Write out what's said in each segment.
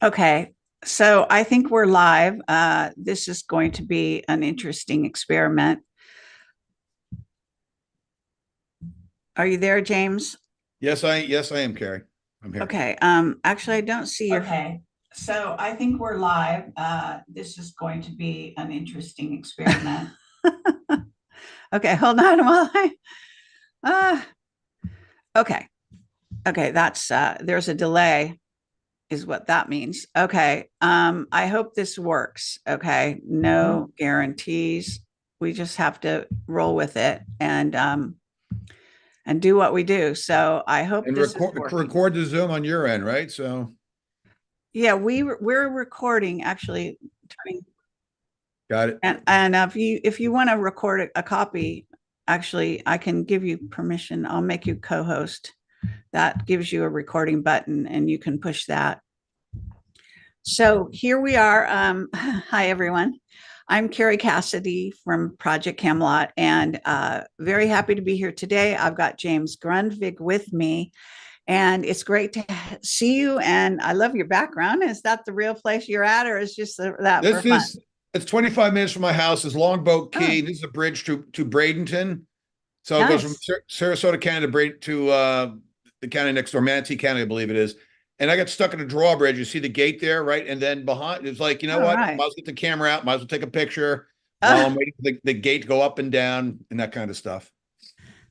Okay, so I think we're live. This is going to be an interesting experiment. Are you there, James? Yes, I am, Carrie. I'm here. Okay, actually, I don't see your. Okay, so I think we're live. This is going to be an interesting experiment. Okay, hold on while uh, okay, okay, that's there's a delay, is what that means. Okay, I hope this works. Okay, no guarantees. We just have to roll with it and do what we do. So I hope And this is record working. record the Zoom on your end, right? So Yeah, we're recording actually, got it. and if you want to record a copy, actually, I can give you permission. I'll make you co-host. That gives you a recording button, and you can push that. So here we are. Hi, everyone. I'm Carrie Cassidy from Project Camelot, and very happy to be here today. I've got James Grundvig with me, and it's great to see you. And I love your background. Is that the real place you're at, or is just that for This fun? is it's 25 minutes from my house. It's Longboat Oh, Key. This is a bridge to Bradenton. So it goes from nice. Sarasota County to the county next door, Manatee County, I believe it is. And I got stuck in a drawbridge. You see the gate there, right? And then behind, it's like, you know All what? right. Might as well get the camera out. Might as well take a picture while Uh, I'm waiting for the gate to go up and down and that kind of stuff.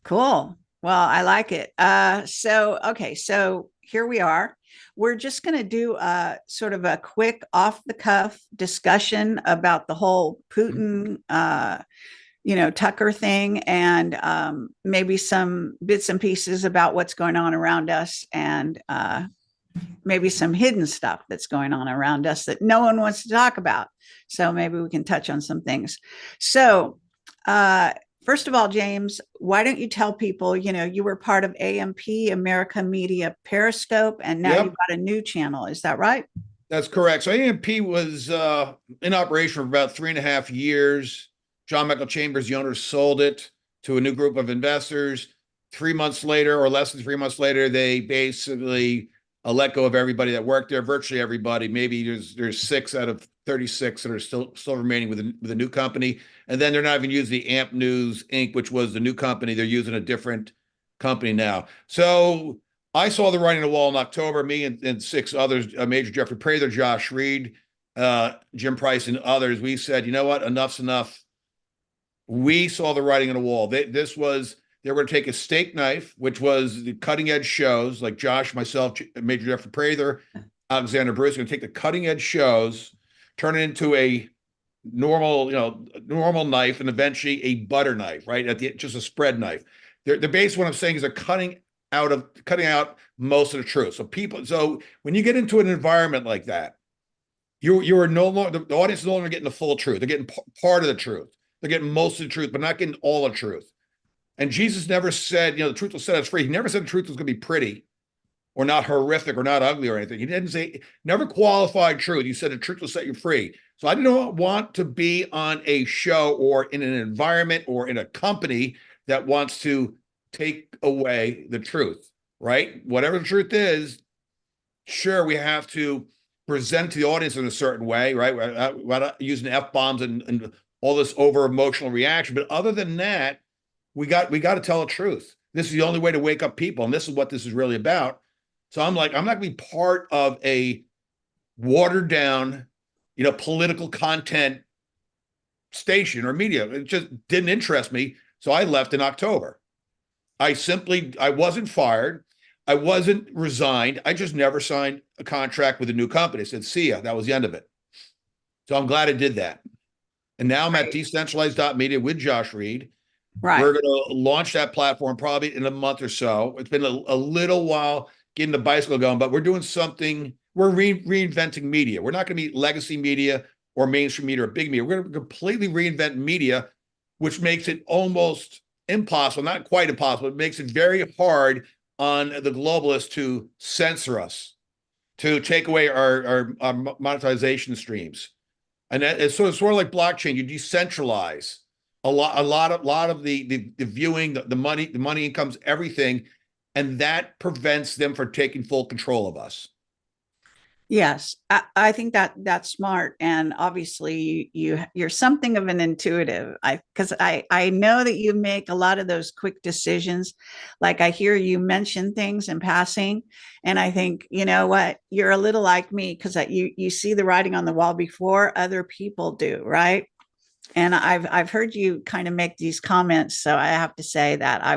cool. Well, I like it. So here we are. We're just going to do a sort of a quick off the cuff discussion about the whole Putin, Tucker thing, and maybe some bits and pieces about what's going on around us, and maybe some hidden stuff that's going on around us that no one wants to talk about. So maybe we can touch on some things. So, uh, first of all, James, why don't you tell people, you were part of AMP, America Media Periscope, and now you've Yep. got a new channel. Is that right? That's correct. So AMP was in operation for about 3.5 years. John Michael Chambers, the owner, sold it to a new group of investors. 3 months later, or less than 3 months later, they basically let go of everybody that worked there, virtually everybody. Maybe there's 6 out of 36 that are still remaining with the new company. And then they're not even using the AMP News Inc., which was the new company. They're using a different company now. So I saw the writing on the wall in October. Me and six others, Major Jeffrey Prather, Josh Reed, Jim Price, and others. We said, you know what? Enough's enough. We saw the writing on the wall. They were going to take a steak knife, which was the cutting edge shows, like Josh, myself, Major Jeffrey Prather, Alexander Bruce, going to take the cutting edge shows, turn it into a normal knife, and eventually a butter knife, right? Just a spread knife. The base, what I'm saying is they're cutting out most of the truth. So when you get into an environment like that, you are no longer the audience is no longer getting the full truth. They're getting part of the truth. They're getting most of the truth, but not getting all the truth. And Jesus never said, the truth will set us free. He never said the truth was going to be pretty or not horrific or not ugly or anything. He didn't say, never qualified truth. He said the truth will set you free. So I didn't want to be on a show or in an environment or in a company that wants to take away the truth, right? Whatever the truth is, sure, we have to present to the audience in a certain way, right? We're not using F-bombs and all this over emotional reaction. But other than that, we got to tell the truth. This is the only way to wake up people. And this is what this is really about. So I'm like, I'm not going to be part of a watered down, political content station or media. It just didn't interest me. So I left in October. I wasn't fired. I wasn't resigned. I just never signed a contract with a new company. I said, see ya. That was the end of it. So I'm glad I did that. And now I'm at Right. decentralized.media with Josh Reed. Right. We're going to launch that platform probably in a month or so. It's been a little while getting the bicycle going, but we're doing something. We're reinventing media. We're not going to be legacy media or mainstream media or big media. We're going to completely reinvent media, which makes it almost impossible, not quite impossible. It makes it very hard on the globalists to censor us, to take away our monetization streams. And it's sort of like blockchain. You decentralize a lot of the viewing, the money incomes, everything, and that prevents them from taking full control of us. Yes, I think that that's smart, and obviously you're something of an intuitive. I know that you make a lot of those quick decisions. Like I hear you mention things in passing, and I think you know what, you're a little like me because you see the writing on the wall before other people do, right? And I've heard you kind of make these comments, so I have to say that I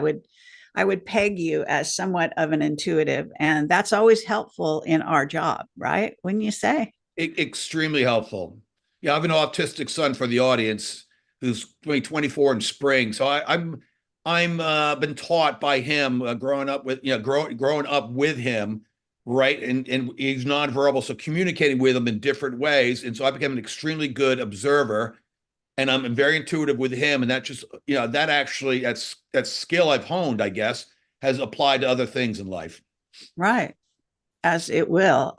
would peg you as somewhat of an intuitive, and that's always helpful in our job, right? Wouldn't you say? Extremely helpful. Yeah, I have an autistic son for the audience who's 24 in spring. So I'm been taught by him growing up with growing up with him, right? And he's nonverbal, so communicating with him in different ways. And so I became an extremely good observer, and I'm very intuitive with him. And that just that actually that skill I've honed, I guess, has applied to other things in life. Right, as it will.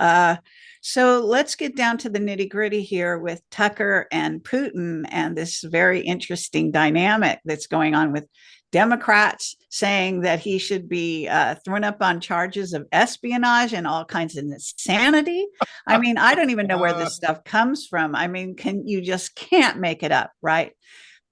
So let's get down to the nitty gritty here with Tucker and Putin and this very interesting dynamic that's going on with Democrats saying that he should be thrown up on charges of espionage and all kinds of insanity. I mean, I don't even know where Uh, this stuff comes from. I mean, can you just can't make it up, right?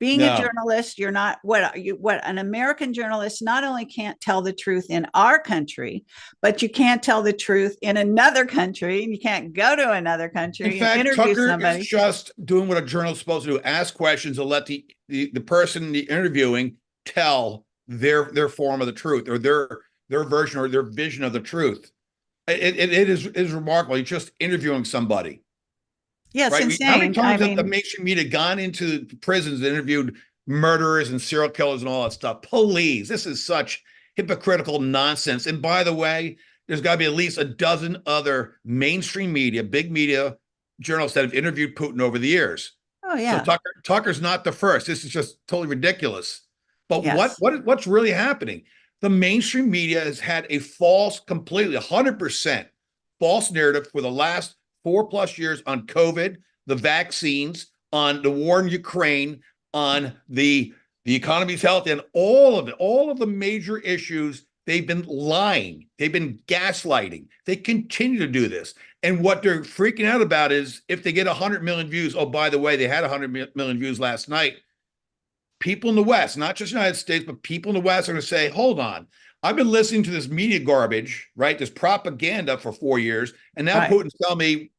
Being a no. journalist, you're not what an American journalist not only can't tell the truth in our country, but you can't tell the truth in another country, and you can't go to another In country and fact, interview Tucker is somebody. just doing what a journalist is supposed to do: ask questions and let the person the interviewing tell their form of the truth, or their version or their vision of the truth. It is remarkable. He's just interviewing somebody, Yeah, it's right? How many insane. I times have the mean, mainstream media gone into prisons and interviewed murderers and serial killers and all that stuff? Please, this is such hypocritical nonsense. And by the way, there's got to be at least a dozen other mainstream media, big media journalists that have interviewed Putin over the years. oh So yeah, Tucker's not the first. This is just totally ridiculous. But yes, what's really happening? The mainstream media has had a false, completely 100% false narrative for the last 4+ years on COVID, the vaccines, on the war in Ukraine, on the economy's health, and all of it, all of the major issues. They've been lying. They've been gaslighting. They continue to do this. And what they're freaking out about is if they get 100 million views. Oh, by the way, they had 100 million views last night. People in the West, not just the United States, but people in the West are going to say, hold on, I've been listening to this media garbage, right? This propaganda for 4 years. And now right, Putin's telling me,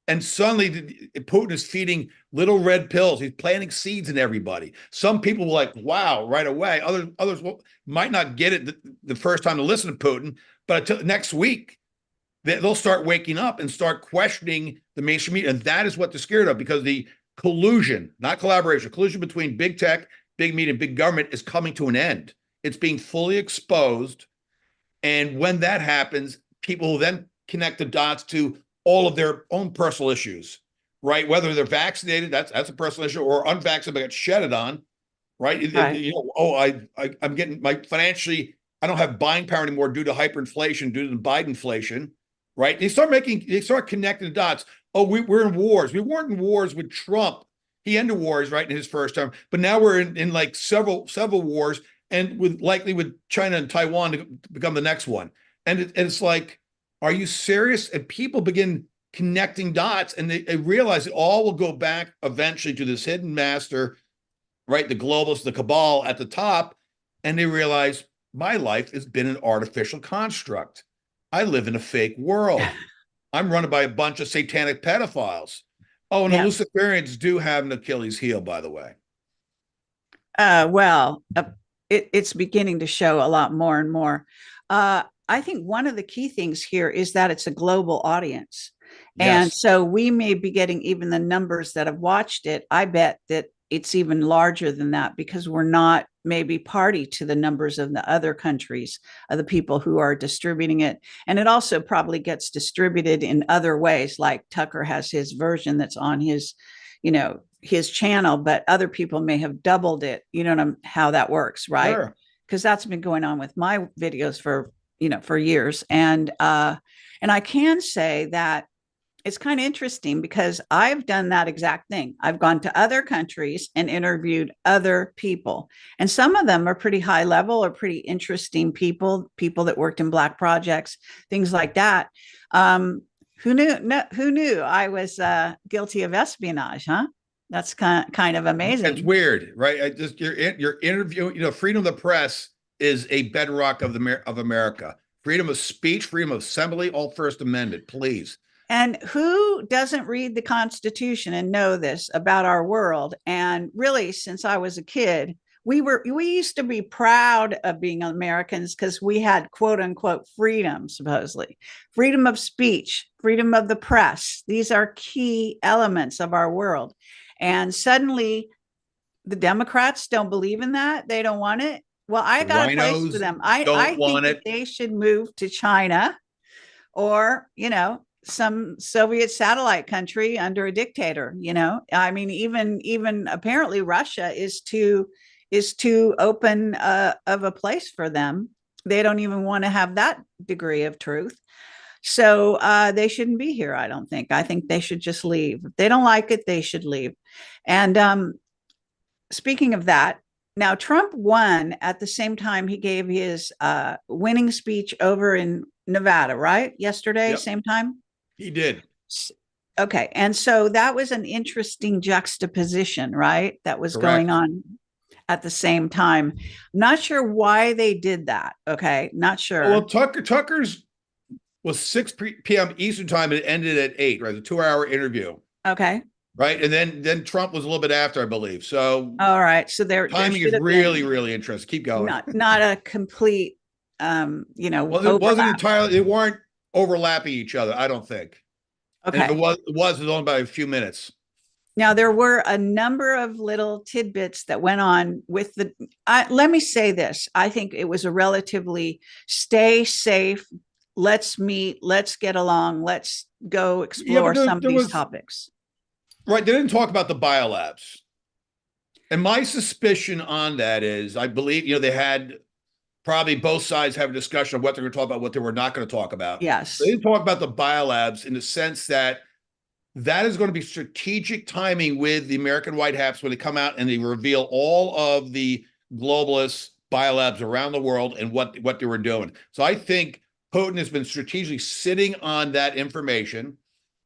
and suddenly Putin is feeding little red pills. He's planting seeds in everybody. Some people will like, wow, right away. Others might not get it the first time to listen to Putin, but until next week, they'll start waking up and start questioning the mainstream media. And that is what they're scared of, because the collusion, not collaboration, collusion between big tech, big media, and big government is coming to an end. It's being fully exposed. And when that happens, people will then connect the dots to all of their own personal issues, right? Whether they're vaccinated, that's a personal issue, or unvaccinated, but got shedded on, right? right. Oh, I'm getting my financially, I don't have buying power anymore due to hyperinflation, due to the Biden inflation, right? They start connecting the dots. Oh, we're in wars. We weren't in wars with Trump. He ended wars, right, in his first term, but now we're in like several wars, and with likely with China and Taiwan to become the next one. And it's like, are you serious? And people begin connecting dots, and they realize it all will go back eventually to this hidden master, right? The globalists, the cabal at the top. And they realize my life has been an artificial construct. I live in a fake world. I'm running by a bunch of satanic pedophiles. Oh, and the Yeah. Luciferians do have an Achilles heel, by the way. Well, it's beginning to show a lot more and more. I think one of the key things here is that it's a global audience. And Yes. so we may be getting even the numbers that have watched it. I bet that it's even larger than that because we're not maybe party to the numbers of the other countries of the people who are distributing it. And it also probably gets distributed in other ways, like Tucker has his version that's on his channel, but other people may have doubled it. You know how that works, right? Sure. Because that's been going on with my videos for years. And I can say that it's kind of interesting because I've done that exact thing. I've gone to other countries and interviewed other people. And some of them are pretty high level or pretty interesting people that worked in Black projects, things like that. Who knew? No, who knew I was guilty of espionage? Huh? That's kind of It's amazing. weird, right? I just your interview, freedom of the press is a bedrock of America. Freedom of speech, freedom of assembly, all First Amendment, please. And who doesn't read the Constitution and know this about our world? And really, since I was a kid, we used to be proud of being Americans because we had quote unquote freedom, supposedly freedom of speech, freedom of the press. These are key elements of our world. And suddenly the Democrats don't believe in that. They don't want it. Well, I The got a place for rhinos them. I don't think want that it. they should move to China or, some Soviet satellite country under a dictator. I mean, even apparently Russia is too open of a place for them. They don't even want to have that degree of truth. So they shouldn't be here. I don't think. I think they should just leave. If they don't like it, they should leave. And speaking of that, now Trump won at the same time he gave his winning speech over in Nevada, right? Yesterday, Yep, same time. he did. Okay. And so that was an interesting juxtaposition, right? That was going Correct. on at the same time. Not sure why they did that. Okay. Not Oh, well, sure. Tucker's was 6 p.m. Eastern time and it ended at 8, right? The 2-hour interview, Okay. right? And then Trump was a little bit after, I believe. So All right. So there timing should is have really, been really interesting. Keep going. not a complete Well, it wasn't overlap. entirely, they weren't overlapping each other, I don't think. And if Okay. it was only by a few minutes. Now, there were a number of little tidbits that went on with let me say this. I think it was a relatively stay safe, let's meet, let's get along, let's go Yeah, but explore some of there these was, topics. right, they didn't talk about the biolabs. And my suspicion on that is, I believe, they had probably both sides have a discussion of what they're going to talk about, what they were not going to talk about. They Yes. didn't talk about the biolabs in the sense that that is going to be strategic timing with the American White Hats when they come out and they reveal all of the globalist biolabs around the world and what they were doing. So I think Putin has been strategically sitting on that information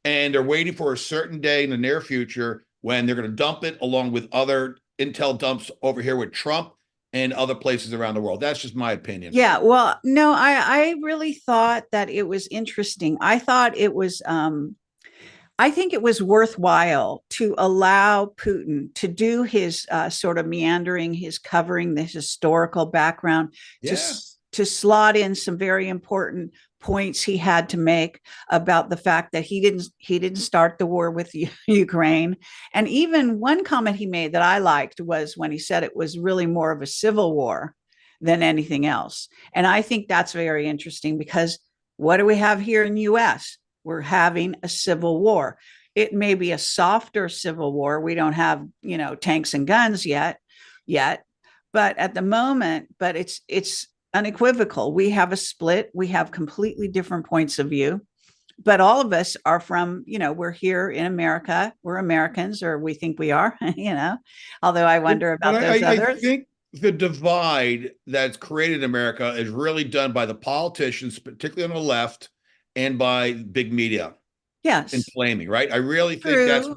and they're waiting for a certain day in the near future when they're going to dump it along with other intel dumps over here with Trump and other places around the world. That's just my opinion. Yeah. Well, no, I really thought that it was interesting. I think it was worthwhile to allow Putin to do his sort of meandering, his covering the historical background, to Yeah. to slot in some very important points he had to make about the fact that he didn't start the war with Ukraine. And even one comment he made that I liked was when he said it was really more of a civil war than anything else. And I think that's very interesting because what do we have here in the US? We're having a civil war. It may be a softer civil war. We don't have, tanks and guns yet, but at the moment, but it's unequivocal. We have a split. We have completely different points of view, but all of us are from, we're here in America. We're Americans, or we think we are, although I wonder But about those I others. think the divide that's created in America is really done by the politicians, particularly on the left, and by big media Yes, inflaming, right? I really think true. that's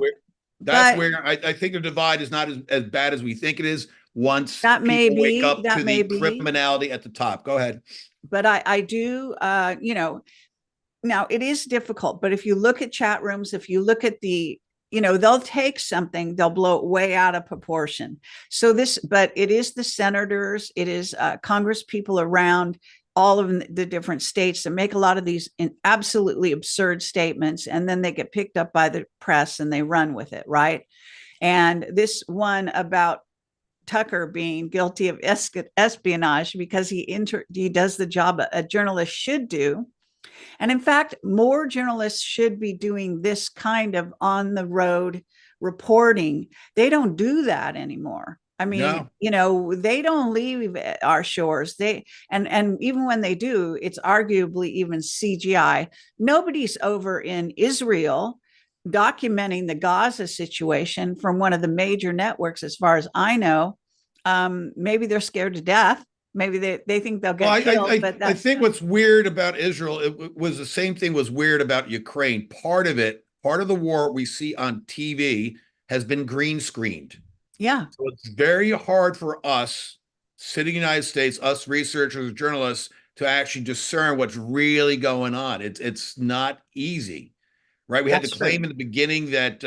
But where I think the divide is not as bad as we think it is once that may people wake be, up that to may the be, criminality at the top. Go ahead. but I do, now it is difficult, but if you look at chat rooms, if you look at they'll take something, they'll blow it way out of proportion. But it is the senators, it is Congress people around all of the different states that make a lot of these absolutely absurd statements, and then they get picked up by the press and they run with it, right? And this one about Tucker being guilty of espionage because he does the job a journalist should do. And in fact, more journalists should be doing this kind of on the road reporting. They don't do that anymore. I mean, No, they don't leave our shores. And even when they do, it's arguably even CGI. Nobody's over in Israel documenting the Gaza situation from one of the major networks, as far as I know. Maybe they're scared to death. Maybe they think they'll Well, get killed, but I that's think what's weird about Israel, was the same thing was weird about Ukraine. Part of it, part of the war we see on TV has been green screened. yeah, So it's very hard for us, sitting in the United States, us researchers, journalists, to actually discern what's really going on. It's not easy, right? We had the that's true. claim in the beginning that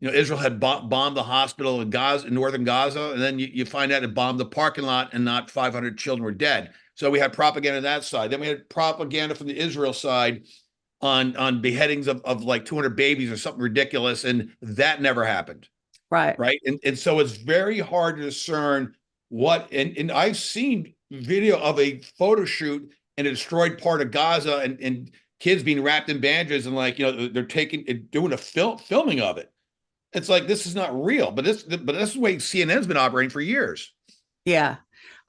Israel had bombed the hospital in Gaza, in northern Gaza, and then you find out it bombed the parking lot and not 500 children were dead. So we had propaganda on that side. Then we had propaganda from the Israel side on beheadings of like 200 babies or something ridiculous, and that never happened, Right. right? And so it's very hard to discern what. And I've seen video of a photo shoot in a destroyed part of Gaza, and kids being wrapped in bandages, and like they're doing a filming of it. It's like, this is not real, but this is the way CNN's been operating for years. Yeah.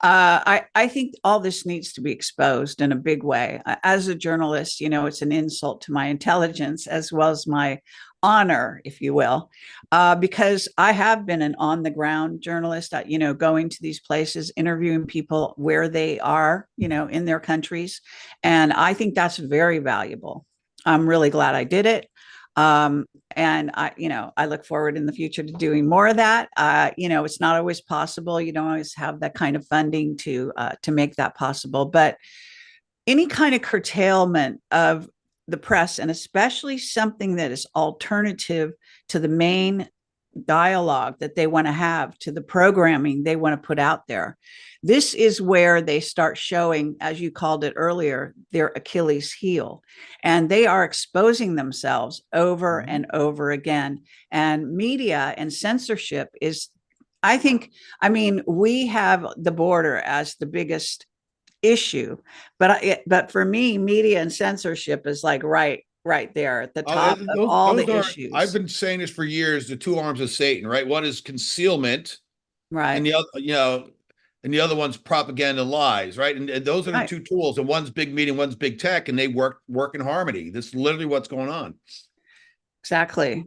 I think all this needs to be exposed in a big way. As a journalist, it's an insult to my intelligence as well as my honor, if you will, because I have been an on the ground journalist, going to these places, interviewing people where they are, in their countries. And I think that's very valuable. I'm really glad I did it. And I look forward in the future to doing more of that. It's not always possible. You don't always have that kind of funding to make that possible. But any kind of curtailment of the press, and especially something that is alternative to the main dialogue that they want to have, to the programming they want to put out there. This is where they start showing, as you called it earlier, their Achilles heel. And they are exposing themselves over and over again. And media and censorship is, I mean, we have the border as the biggest issue, but for me, media and censorship is like right there at the top of all Those the are, I've issues. been saying this for years, the two arms of Satan, right? One is concealment, and Right. the other, and the other one's propaganda lies, right? And those are the Right. two tools. And one's big media, one's big tech, and they work in harmony. This is literally what's going on. Exactly.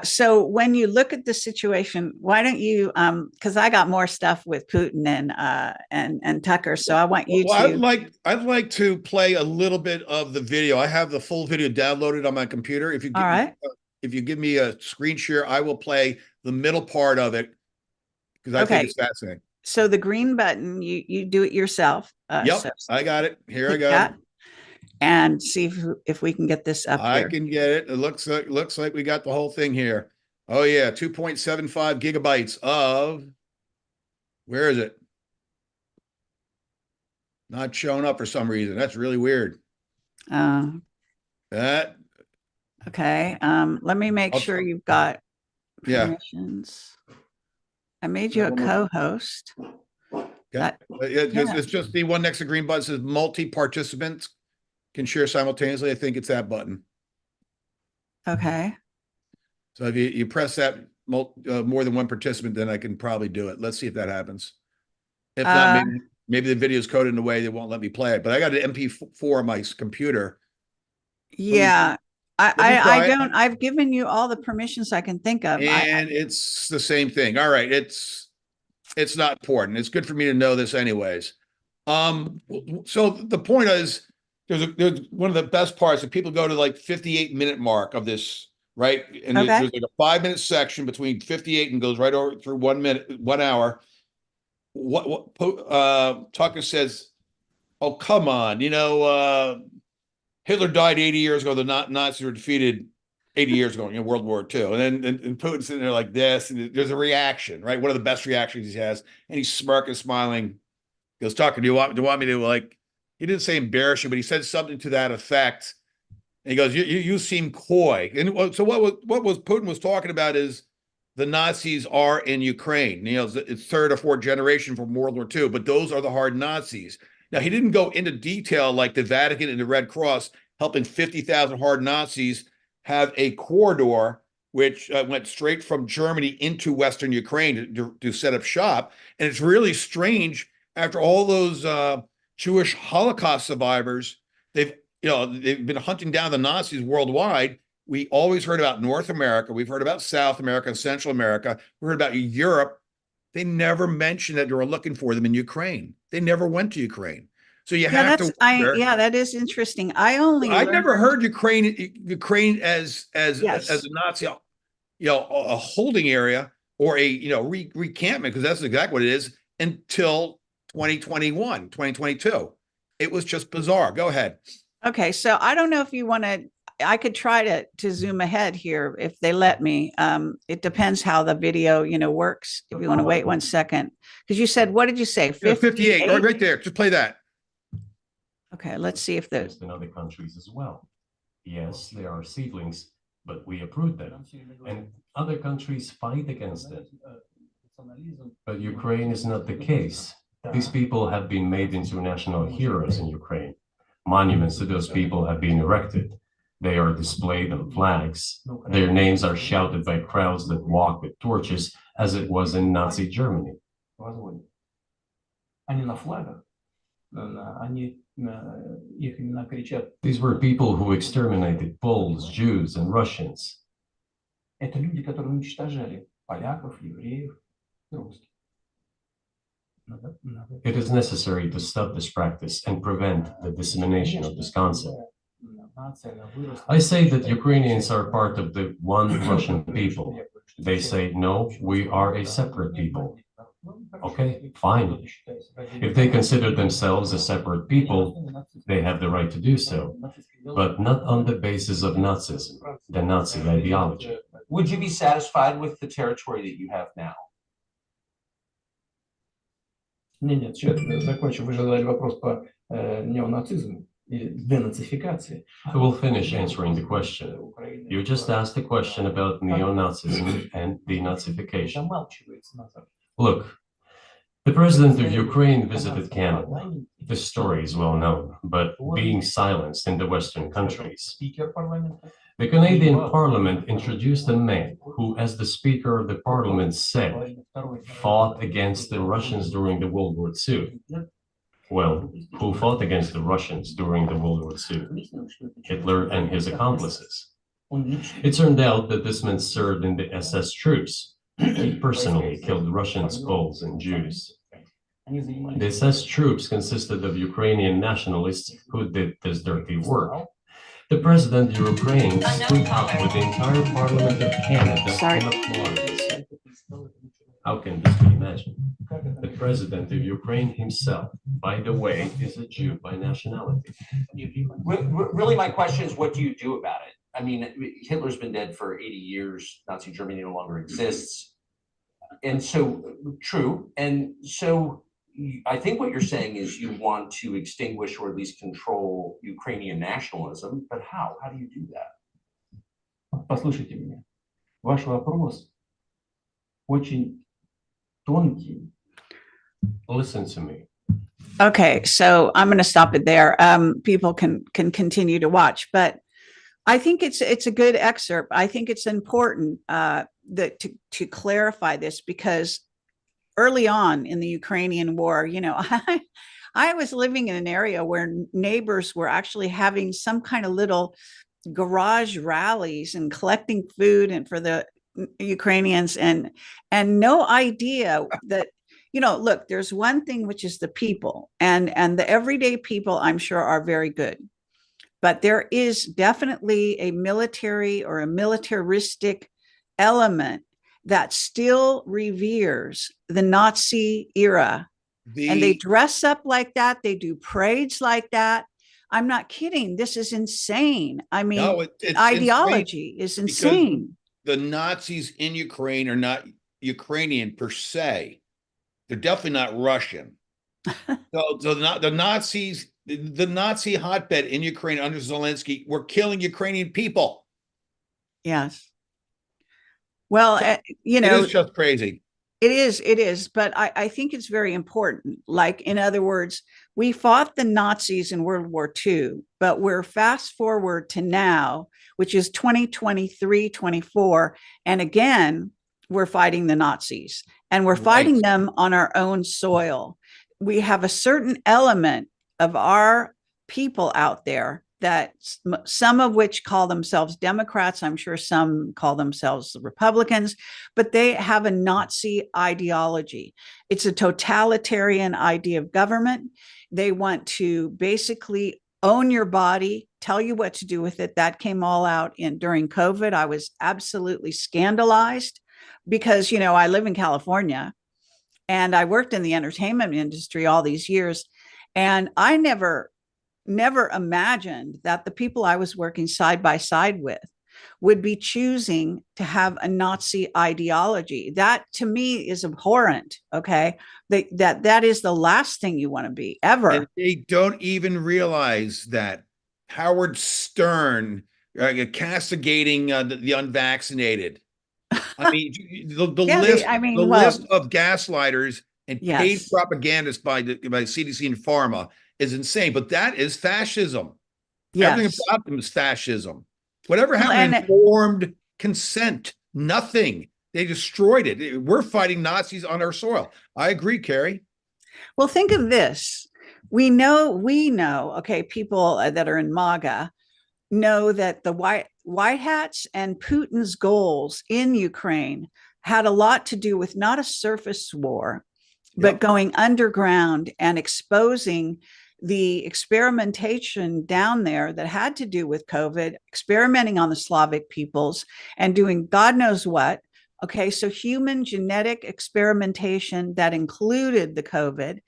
So when you look at the situation, why don't you? Because I got more stuff with Putin and Tucker, so I want you Well, to. I'd like to play a little bit of the video. I have the full video downloaded on my computer. All right. If you give me a screen share, I will play the middle part of it because I think Okay. it's fascinating. So the green button, you do it yourself. So Yep, I got it. Here I click go. that and see if we can get this up I here. can get it. It looks like we got the whole thing here. Oh yeah, 2.75 gigabytes of, where is it? Not showing up for some reason. That's really weird. Uh, That okay. Let me make sure I'll, you've got yeah. permissions. I made you a co-host. Okay. That yeah. It's just the one next to green button says multi-participants can share simultaneously. I think it's that button. Okay. So if you press that more than one participant, then I can probably do it. Let's see if that happens. If not, Uh, maybe the video is coded in a way that won't let me play it. But I got an MP4 on my computer. yeah. Let me I try it. don't. I've given you all the permissions I can think of. And it's the same thing. All right, it's not important. It's good for me to know this anyways. So the point is, there's one of the best parts that people go to like 58-minute mark of this, right? And Okay. there's like a 5-minute section between 58 and goes right over through 1 minute, 1 hour. Tucker says, "Oh, come on, Hitler died 80 years ago. The Nazis were defeated 80 years ago in World War II." And then and Putin's sitting there like this, and there's a reaction, right? One of the best reactions he has, and he's smirking, smiling. He goes, "Tucker, do you want me to, like?" He didn't say embarrass you, but he said something to that effect. And he goes, "You seem coy." And so what was Putin was talking about is the Nazis are in Ukraine. It's third or fourth generation from World War II, but those are the hard Nazis. Now, he didn't go into detail like the Vatican and the Red Cross helping 50,000 hard Nazis have a corridor which went straight from Germany into Western Ukraine to set up shop. And it's really strange after all those Jewish Holocaust survivors, they've been hunting down the Nazis worldwide. We always heard about North America. We've heard about South America and Central America. We heard about Europe. They never mentioned that they were looking for them in Ukraine. They never went to Ukraine. So you Yeah, have to wonder. yeah, that is interesting. I only I learned, never heard Ukraine as yes. a Nazi, a holding area or a recampment, because that's exactly what it is, until 2021, 2022. It was just bizarre. Go ahead. Okay, so I don't know if you want to. I could try to zoom ahead here if they let me. It depends how the video, works. If you want to wait 1 second, because you said, what did you say? 58, 58? right there. Just play that. Okay, let's see if the in other countries as well. Yes, there are seedlings, but we uproot them, and other countries fight against them. But Ukraine is not the case. These people have been made into national heroes in Ukraine. Monuments to those people have been erected. They are displayed on flags. Their names are shouted by crowds that walk with torches, as it was in Nazi Germany. These were people who exterminated Poles, Jews, and Russians. It is necessary to stop this practice and prevent the dissemination of this concept. I say that Ukrainians are part of the one Russian people. They say, no, we are a separate people. Okay, fine. If they consider themselves a separate people, they have the right to do so, but not on the basis of Nazism, the Nazi ideology. Would you be satisfied with the territory that you have now? Нет, сейчас закончу. Вы задали вопрос по неонацизму и денацификации. I will finish answering the question. You just asked a question about neo-Nazism and denazification. Look, the president of Ukraine visited Canada. This story is well known, but being silenced in the Western countries. The Canadian Parliament introduced a man who, as the Speaker of the Parliament said, fought against the Russians during the World War II. Well, who fought against the Russians during the World War II? Hitler and his accomplices. It turned out that this man served in the SS troops. He personally killed Russians, Poles, and Jews. The SS troops consisted of Ukrainian nationalists who did this dirty work. The president of Ukraine stood up with the entire Parliament of Canada and applauded. How can this be imagined? The president of Ukraine himself, by the way, is a Jew by nationality. Really, my question is, what do you do about it? I mean, Hitler's been dead for 80 years. Nazi Germany no longer exists. And so, true. And so I think what you're saying is you want to extinguish or at least control Ukrainian nationalism, but how? How do you do that? Послушайте меня. Ваш вопрос очень тонкий. Listen to me. Okay, so I'm going to stop it there. People can continue to watch, but I think it's a good excerpt. I think it's important that to clarify this, because early on in the Ukrainian war, I was living in an area where neighbors were actually having some kind of little garage rallies and collecting food and for the Ukrainians, and no idea that, look, there's one thing, which is the people, and the everyday people, I'm sure, are very good. But there is definitely a military or a militaristic element that still reveres the Nazi era. And they dress up like that. They do parades like that. I'm not kidding. This is insane. I mean, no, ideology is insane. The Nazis in Ukraine are not Ukrainian per se. They're definitely not Russian. So the Nazis, the Nazi hotbed in Ukraine under Zelensky were killing Ukrainian people. Yes. Well, it is just crazy. It is. But I think it's very important. Like, in other words, we fought the Nazis in World War II, but we're fast forward to now, which is 2023, 24. And again, we're fighting the Nazis, and we're fighting them on our own soil. We have a certain element of our people out there that some of which call themselves Democrats, I'm sure some call themselves Republicans, but they have a Nazi ideology. It's a totalitarian idea of government. They want to basically own your body, tell you what to do with it. That came all out during COVID. I was absolutely scandalized because, I live in California and I worked in the entertainment industry all these years. And I never imagined that the people I was working side by side with would be choosing to have a Nazi ideology. That to me is abhorrent. Okay. That is the last thing you want to be ever. And they don't even realize that Howard Stern castigating the unvaccinated. I mean, the Yeah, list of gaslighters and paid yes. propagandists by CDC and pharma is insane. But that is fascism. Everything Yes. about them is fascism. Whatever Well, happened to and informed consent? Nothing. They destroyed it. We're fighting Nazis on our soil. I agree, Carrie. well, think of this. We know, okay, people that are in MAGA know that the white hats and Putin's goals in Ukraine had a lot to do with not a surface war, but Yep. going underground and exposing the experimentation down there that had to do with COVID, experimenting on the Slavic peoples and doing God knows what. Okay, so human genetic experimentation that included the COVID.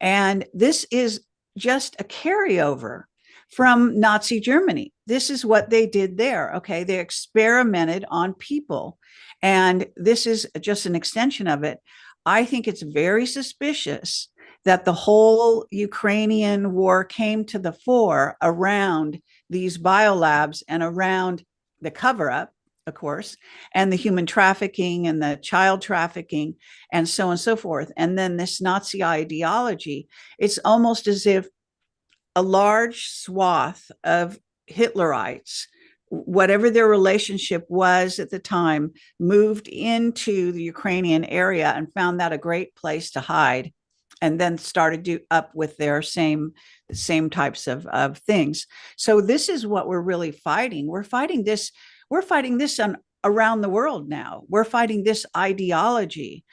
And this is just a carryover from Nazi Germany. This is what they did there. Okay, they experimented on people. And this is just an extension of it. I think it's very suspicious that the whole Ukrainian war came to the fore around these biolabs and around the cover up, of course, and the human trafficking and the child trafficking and so on and so forth. And then this Nazi ideology, it's almost as if a large swath of Hitlerites, whatever their relationship was at the time, moved into the Ukrainian area and found that a great place to hide, and then started up with their same types of things. So this is what we're really fighting. We're fighting this around the world now. We're fighting this ideology.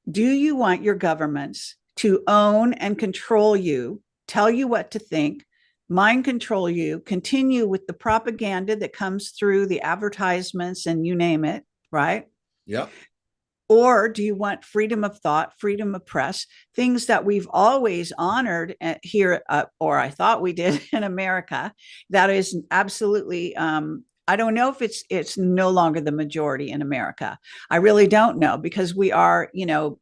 Do you want your governments to own and control you, tell you what to think, mind control you, continue with the propaganda that comes through the advertisements and you name it, right? Yep. Or do you want freedom of thought, freedom of press, things that we've always honored here, or I thought we did in America? That is absolutely, I don't know if it's no longer the majority in America. I really don't know, because we are,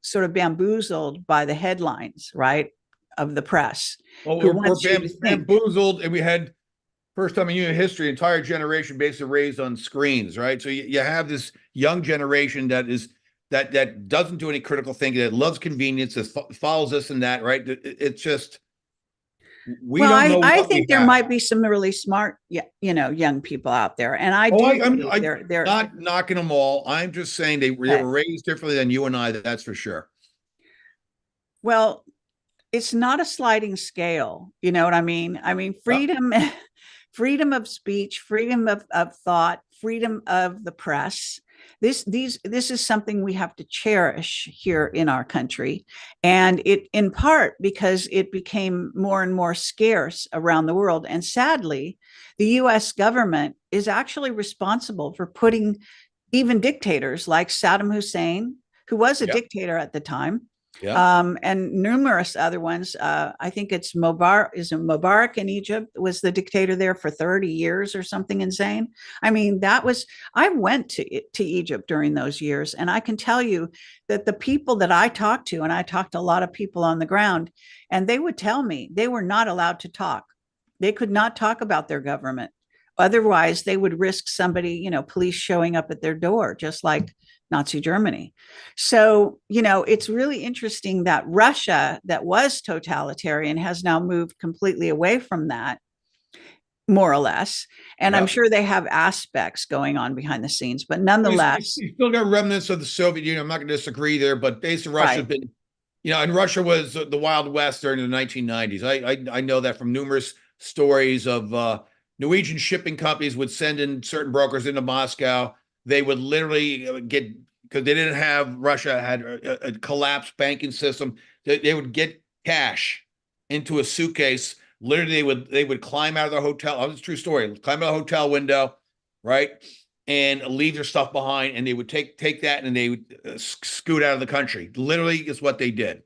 sort of bamboozled by the headlines, right, of the press. Well, who we're wants you to think. bamboozled, and we had first time in human history, entire generation basically raised on screens, right? So you have this young generation that doesn't do any critical thinking, that loves convenience, that follows this and that, right? It's just we Well, don't know. I what we think there have. might be some really smart, young people out there, and I Oh, do I'm believe they're not knocking them all. I'm just saying they okay. were raised differently than you and I. That's for sure. Well, it's not a sliding scale. You know what I mean? I mean, freedom, freedom of speech, freedom of thought, freedom of the press. This is something we have to cherish here in our country. And it, in part, because it became more and more scarce around the world. And sadly, the US government is actually responsible for putting even dictators like Saddam Hussein, who was a Yep. dictator at the time, Yeah. and numerous other ones. I think it's Mubarak in Egypt was the dictator there for 30 years or something insane. I mean, I went to Egypt during those years, and I can tell you that the people that I talked to, and I talked to a lot of people on the ground, and they would tell me they were not allowed to talk. They could not talk about their government. Otherwise, they would risk somebody, police showing up at their door, just like Nazi Germany. So, it's really interesting that Russia, that was totalitarian, has now moved completely away from that, more or less. And I'm Yep. sure they have aspects going on behind the scenes, but You nonetheless, still got remnants of the Soviet Union. I'm not going to disagree there, but basically Russia's right. been, and Russia was the Wild West during the 1990s. I know that from numerous stories of Norwegian shipping companies would send in certain brokers into Moscow. They would literally get, because they didn't have, Russia had a collapsed banking system. They would get cash into a suitcase. Literally, they would climb out of their hotel. Oh, it's a true story. Climb out of the hotel window, right, and leave their stuff behind, and they would take that and they would scoot out of the country. Literally, is what they did.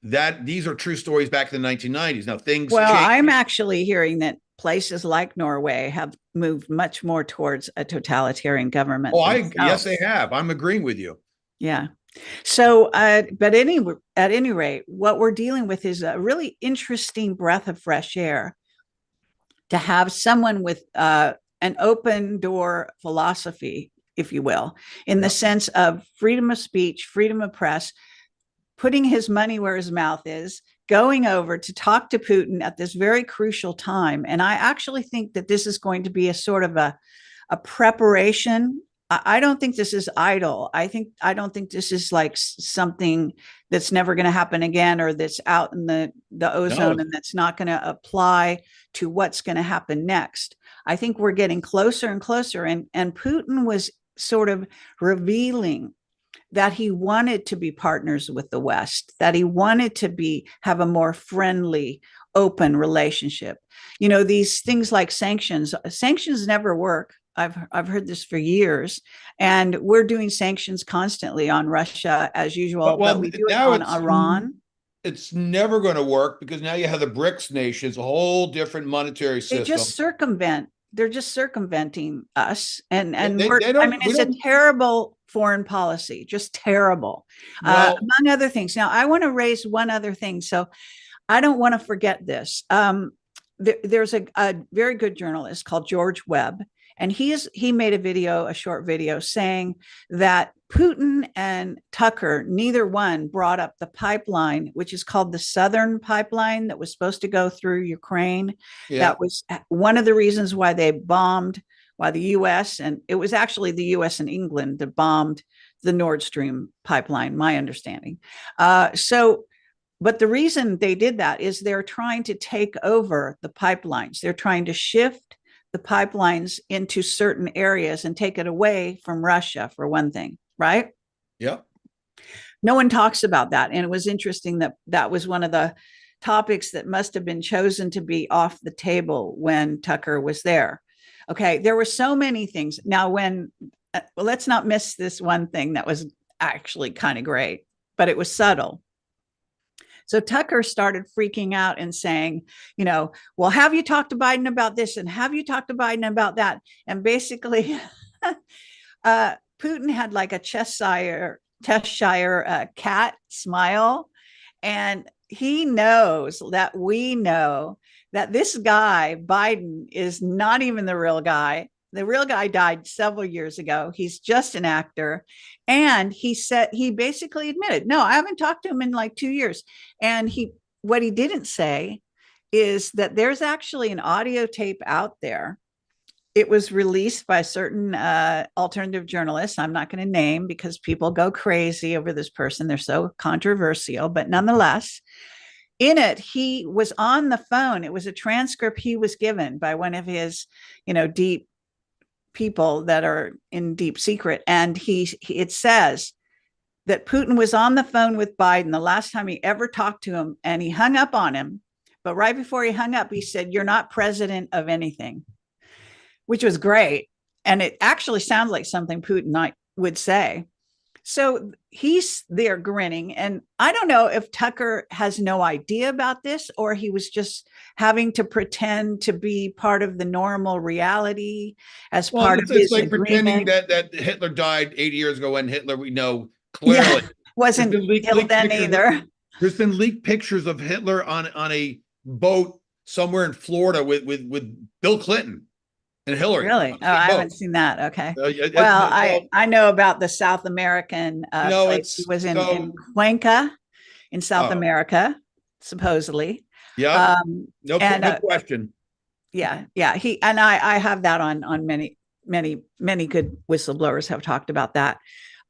These are true stories back in the 1990s. Now things Well, change. I'm actually hearing that places like Norway have moved much more towards a totalitarian government. Yes, they have. I'm agreeing with you. Yeah. So, but at any rate, what we're dealing with is a really interesting breath of fresh air to have someone with an open door philosophy, if you will, in the sense of freedom of speech, freedom of press, putting his money where his mouth is, going over to talk to Putin at this very crucial time. And I actually think that this is going to be a sort of a preparation. I don't think this is idle. I don't think this is like something that's never going to happen again, or that's out in the ozone and that's not going to apply to what's going to happen next. I think we're getting closer and closer. And Putin was sort of revealing that he wanted to be partners with the West, that he wanted to have a more friendly, open relationship. You know, these things like sanctions never work. I've heard this for years, and we're doing sanctions constantly on Russia as usual, but we do it on Iran. It's never going to work because now you have the BRICS nations, a whole different monetary system. They're just circumventing us, and it's a terrible foreign policy, just terrible, among other things. Now, I want to raise one other thing, so I don't want to forget this. There's a very good journalist called George Webb, and he made a short video saying that Putin and Tucker, neither one brought up the pipeline, which is called the Southern Pipeline, that was supposed to go through Ukraine. Yeah. That was one of the reasons why they bombed, why the U.S., and it was actually the U.S. and England that bombed the Nord Stream pipeline, my understanding. But the reason they did that is they're trying to take over the pipelines. They're trying to shift the pipelines into certain areas and take it away from Russia, for one thing, right? Yeah. No one talks about that. And it was interesting that was one of the topics that must have been chosen to be off the table when Tucker was there. Okay, there were so many things. Now, let's not miss this one thing that was actually kind of great, but it was subtle. So Tucker started freaking out and saying, well, have you talked to Biden about this? And have you talked to Biden about that? And basically, Putin had like a Cheshire cat smile. And he knows that we know that this guy, Biden, is not even the real guy. The real guy died several years ago. He's just an actor. And he basically admitted, no, I haven't talked to him in like 2 years. And what he didn't say is that there's actually an audio tape out there. It was released by certain alternative journalists. I'm not going to name because people go crazy over this person. They're so controversial, but nonetheless, in it, he was on the phone. It was a transcript he was given by one of his, deep people that are in deep secret. And it says that Putin was on the phone with Biden the last time he ever talked to him, and he hung up on him. But right before he hung up, he said, "You're not president of anything," which was great. And it actually sounds like something Putin would say. So he's there grinning. And I don't know if Tucker has no idea about this, or he was just having to pretend to be part of the normal reality as part of his like agreement. Pretending that Hitler died 80 years ago, when Hitler, we know clearly wasn't killed then either. There's been leaked pictures of Hitler on a boat somewhere in Florida with Bill Clinton and Hillary. Really? Oh, I haven't seen that. Okay. Well, I know about the South American place. He was in Cuenca in South America, supposedly. Yeah. No question. Yeah. I have that on many good whistleblowers have talked about that.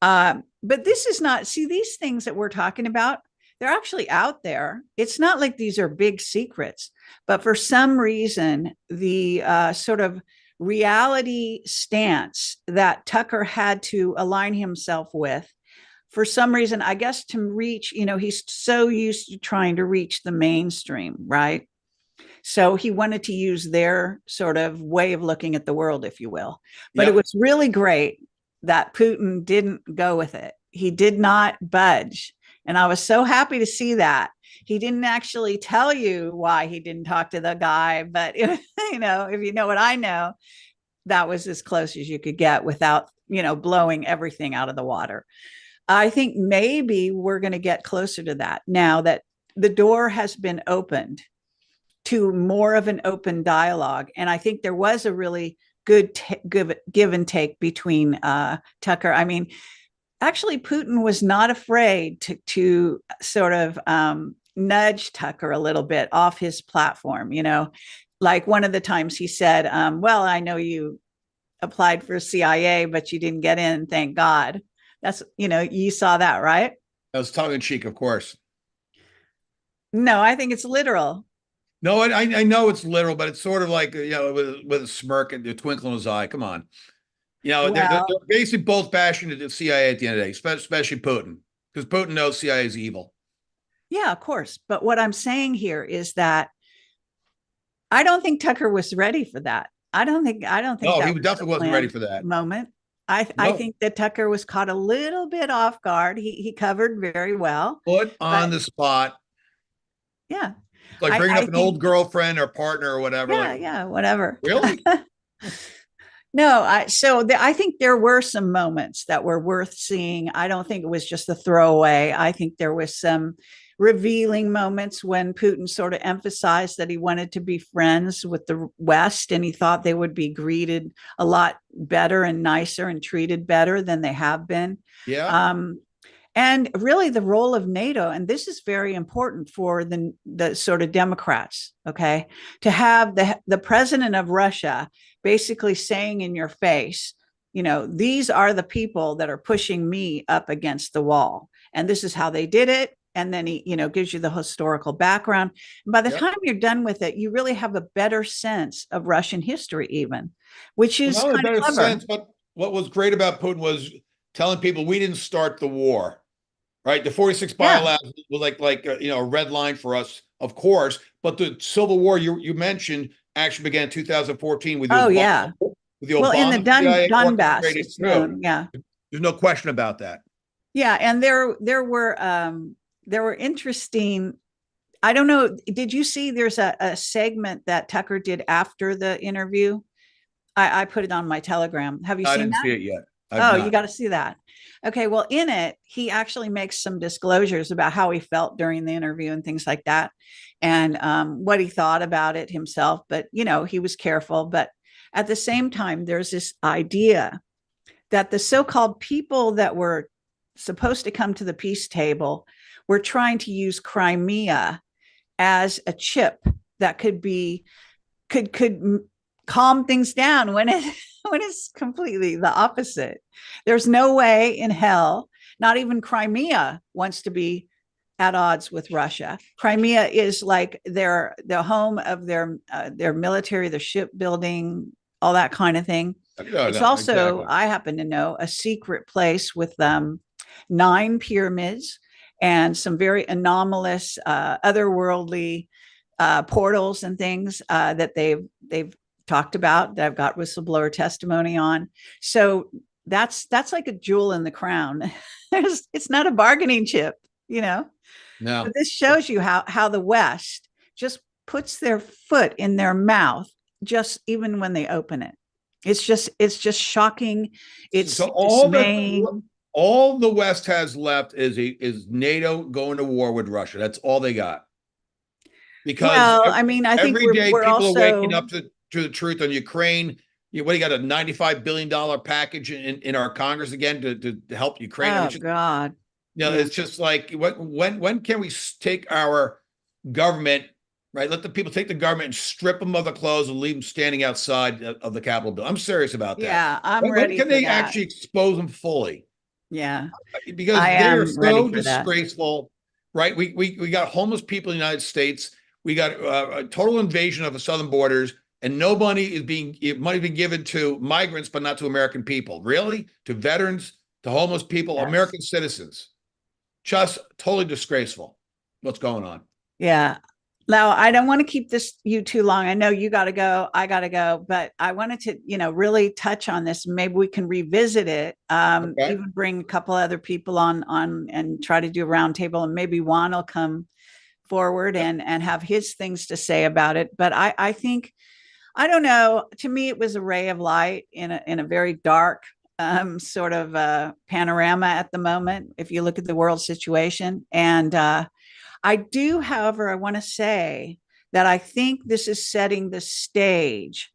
But this is not, see, these things that we're talking about, they're actually out there. It's not like these are big secrets, but for some reason, the sort of reality stance that Tucker had to align himself with, for some reason, I guess to reach, he's so used to trying to reach the mainstream, right? So he wanted to use their sort of way of looking at the world, if you will. But it was really great that Putin didn't go with it. He did not budge. And I was so happy to see that. He didn't actually tell you why he didn't talk to the guy. But, if you know what I know, that was as close as you could get without, blowing everything out of the water. I think maybe we're going to get closer to that now that the door has been opened to more of an open dialogue. And I think there was a really good give and take between Tucker. I mean, actually, Putin was not afraid to sort of nudge Tucker a little bit off his platform. Like one of the times he said, well, I know you applied for CIA, but you didn't get in, thank God. That's, you saw that, right? That was tongue in cheek, of course. No, I think it's literal. No, I know it's literal, but it's sort of like, with a smirk and a twinkle in his eye. Come on. They're basically both bashing the CIA at the end of the day, especially Putin, because Putin knows CIA is evil. Yeah, of course. But what I'm saying here is that I don't think Tucker was ready for that. I don't think. No, he definitely wasn't ready for that moment. I think that Tucker was caught a little bit off guard. He covered very well. Put on the spot. Yeah. Like bringing up an old girlfriend or partner or whatever. Yeah, whatever. Really? No, I think there were some moments that were worth seeing. I don't think it was just a throwaway. I think there was some revealing moments when Putin sort of emphasized that he wanted to be friends with the West, and he thought they would be greeted a lot better and nicer and treated better than they have been. Yeah. And really the role of NATO, and this is very important for the sort of Democrats, okay, to have the president of Russia basically saying in your face, these are the people that are pushing me up against the wall. And this is how they did it. And then he, gives you the historical background. And by the time you're done with it, you really have a better sense of Russian history even, which is not kind a of better clever. sense, but what was great about Putin was telling people we didn't start the war. Right, the 46 biolabs was like a red line for us, of course. But the Civil War you mentioned actually began in 2014 with the Obama, with the Obama in the Donbass, it's known. Yeah, there's no question about that. Yeah, and there were interesting. I don't know. Did you see? There's a segment that Tucker did after the interview. I put it on my Telegram. Have you seen that? I didn't see it yet. You got to see that. Okay, well, in it, he actually makes some disclosures about how he felt during the interview and things like that, and what he thought about it himself. But, he was careful. But at the same time, there's this idea that the so-called people that were supposed to come to the peace table were trying to use Crimea as a chip that could calm things down when it's completely the opposite. There's no way in hell, not even Crimea wants to be at odds with Russia. Crimea is like the home of their military, their shipbuilding, all that kind of thing. It's also, exactly. I happen to know, a secret place with 9 pyramids and some very anomalous, otherworldly portals and things that they've talked about, that I've got whistleblower testimony on. So that's like a jewel in the crown. It's not a bargaining chip, No. But this shows you how the West just puts their foot in their mouth, just even when they open it. It's just shocking. It's so all the West has left is NATO going to war with Russia. That's all they got. Because I think every day we're people also are waking up to the truth on Ukraine. You got a $95 billion package in our Congress again to help Ukraine. Oh, God. It's just like, when can we take our government, right? Let the people take the government and strip them of the clothes and leave them standing outside of the Capitol building. I'm serious about that. Yeah, I'm ready. When can they actually expose them fully? Yeah, Because they're so disgraceful. right? We got homeless people in the United States. We got a total invasion of the southern borders, and no money is being given to migrants, but not to American people. Really? To veterans, to homeless people, Yes. American citizens. Just totally disgraceful. What's going on? Yeah. Now, I don't want to keep you too long. I know you got to go. I got to go. But I wanted to, really touch on this. Maybe we can revisit it. Okay. Even bring a couple other people on and try to do a roundtable, and maybe Juan will come forward and have his things to say about it. But I think, I don't know. To me, it was a ray of light in a very dark sort of panorama at the moment. If you look at the world situation, and I do, however, I want to say that I think this is setting the stage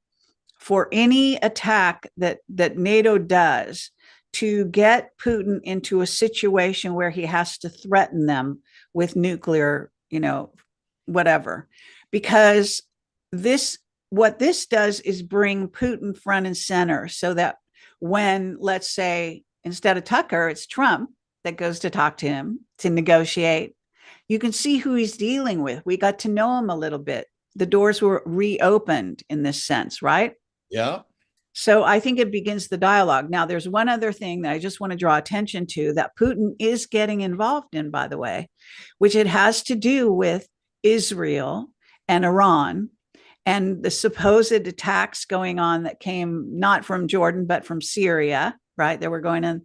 for any attack that NATO does to get Putin into a situation where he has to threaten them with nuclear, whatever. Because what this does is bring Putin front and center, so that when, let's say, instead of Tucker, it's Trump that goes to talk to him to negotiate, you can see who he's dealing with. We got to know him a little bit. The doors were reopened in this sense, right? Yeah. So I think it begins the dialogue. Now, there's one other thing that I just want to draw attention to that Putin is getting involved in, by the way, which it has to do with Israel and Iran and the supposed attacks going on that came not from Jordan, but from Syria, right? That were going in.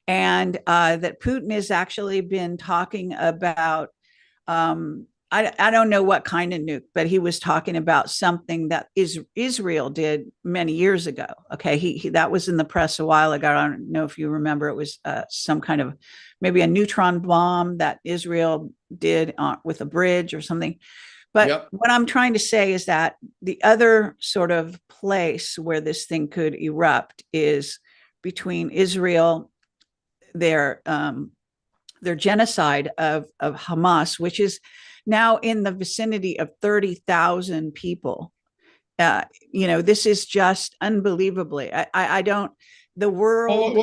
And that Putin has actually been talking about, I don't know what kind of nuke, but he was talking about something that Israel did many years ago. Okay, he that was in the press a while ago. I don't know if you remember. It was some kind of maybe a neutron bomb that Israel did with a bridge or something. But what I'm trying to say is that the other sort of place where this thing could erupt is between Israel, their genocide of Hamas, which is now in the vicinity of 30,000 people. This is just unbelievably. I don't. The world.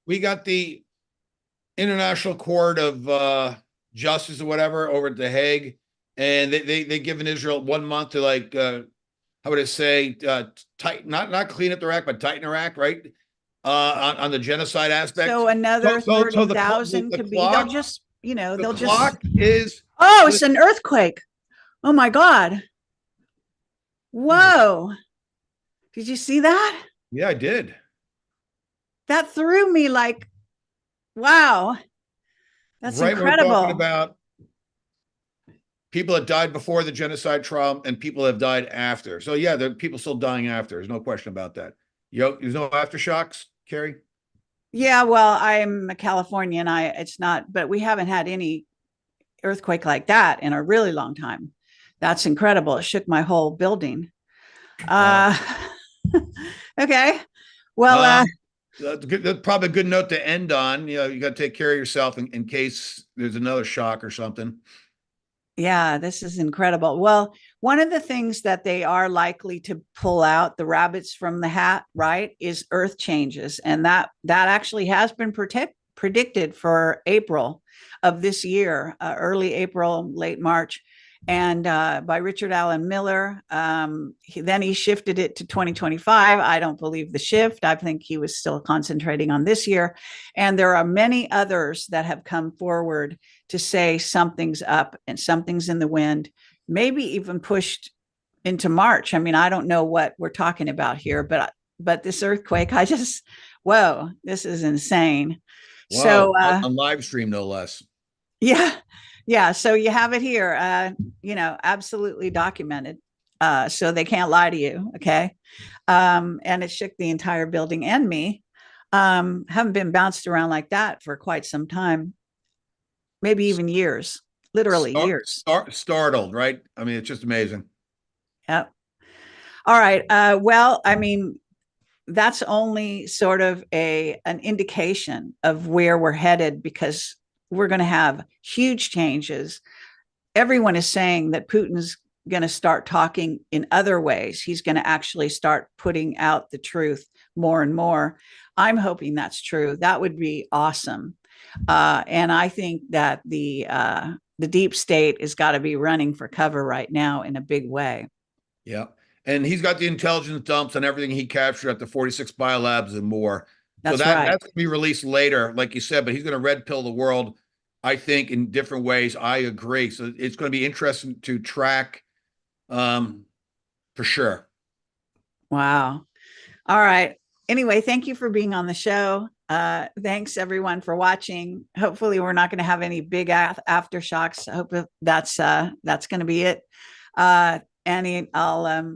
We got the International Court of Justice or whatever over at The Hague, and they given Israel 1 month to how would I say, tighten, not clean up their act, but tighten their act, right? On the genocide aspect. So another 30,000 could be. They'll just. The clock is. Oh, it's an earthquake. Oh my God. Whoa. Did you see that? Yeah, I did. That threw me like, wow. That's incredible. We're talking about people that died before the genocide trial and people that have died after. So yeah, there are people still dying after. There's no question about that. There's no aftershocks, Carrie? Yeah, well, I'm a Californian. It's not, but we haven't had any earthquake like that in a really long time. That's incredible. It shook my whole building. Wow. Okay. Well, that's probably a good note to end on. You got to take care of yourself in case there's another shock or something. Yeah, this is incredible. Well, one of the things that they are likely to pull out, the rabbits from the hat, right, is earth changes. And that actually has been predicted for April of this year, early April, late March. And by Richard Allen Miller. Then he shifted it to 2025. I don't believe the shift. I think he was still concentrating on this year. And there are many others that have come forward to say something's up and something's in the wind, maybe even pushed into March. I mean, I don't know what we're talking about here, but this earthquake, whoa, this is insane. Wow, so on live stream, no less. Yeah. So you have it here, absolutely documented. So they can't lie to you. Okay. And it shook the entire building and me. Haven't been bounced around like that for quite some time, maybe even years, literally years. Startled, right? I mean, it's just amazing. Yep. All right. Well, I mean, that's only sort of an indication of where we're headed, because we're going to have huge changes. Everyone is saying that Putin's going to start talking in other ways. He's going to actually start putting out the truth more and more. I'm hoping that's true. That would be awesome. And I think that the deep state has got to be running for cover right now in a big way. Yeah. And he's got the intelligence dumps on everything he captured at the 46 biolabs and more. So That's right. that's going to be released later, like you said, but he's going to red pill the world, I think, in different ways. I agree. So it's going to be interesting to track for sure. Wow. All right. Anyway, thank you for being on the show. Thanks everyone for watching. Hopefully we're not going to have any big aftershocks. I hope that's going to be it. Annie,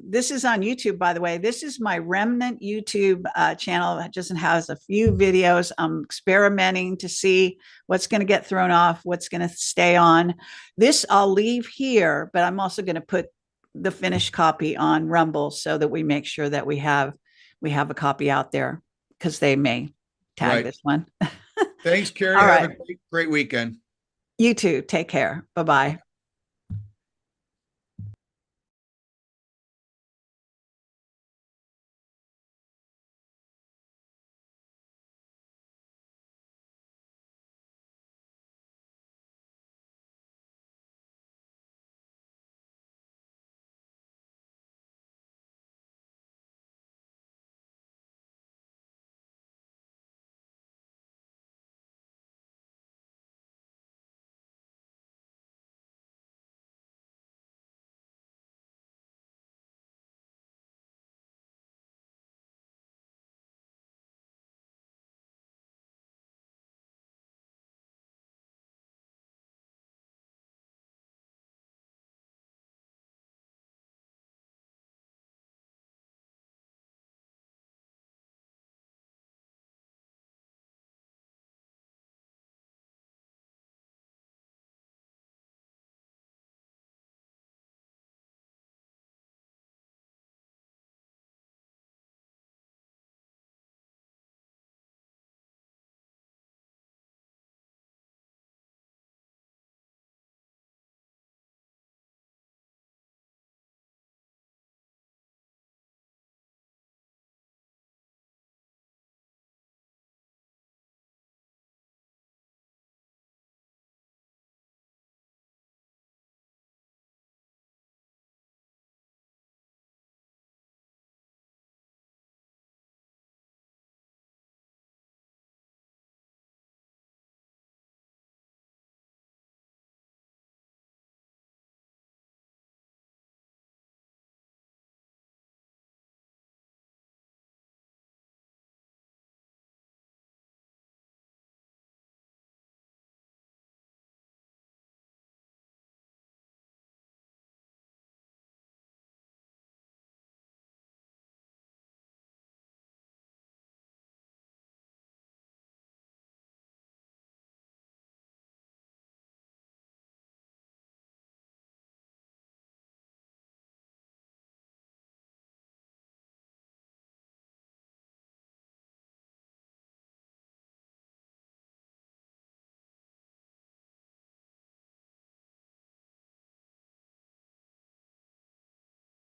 this is on YouTube, by the way. This is my remnant YouTube channel that just has a few videos. I'm experimenting to see what's going to get thrown off, what's going to stay on. This I'll leave here, but I'm also going to put the finished copy on Rumble so that we make sure that we have a copy out there, because they may tag this one. Thanks, Carrie. All Have right. a great weekend. You too. Take care. Bye-bye.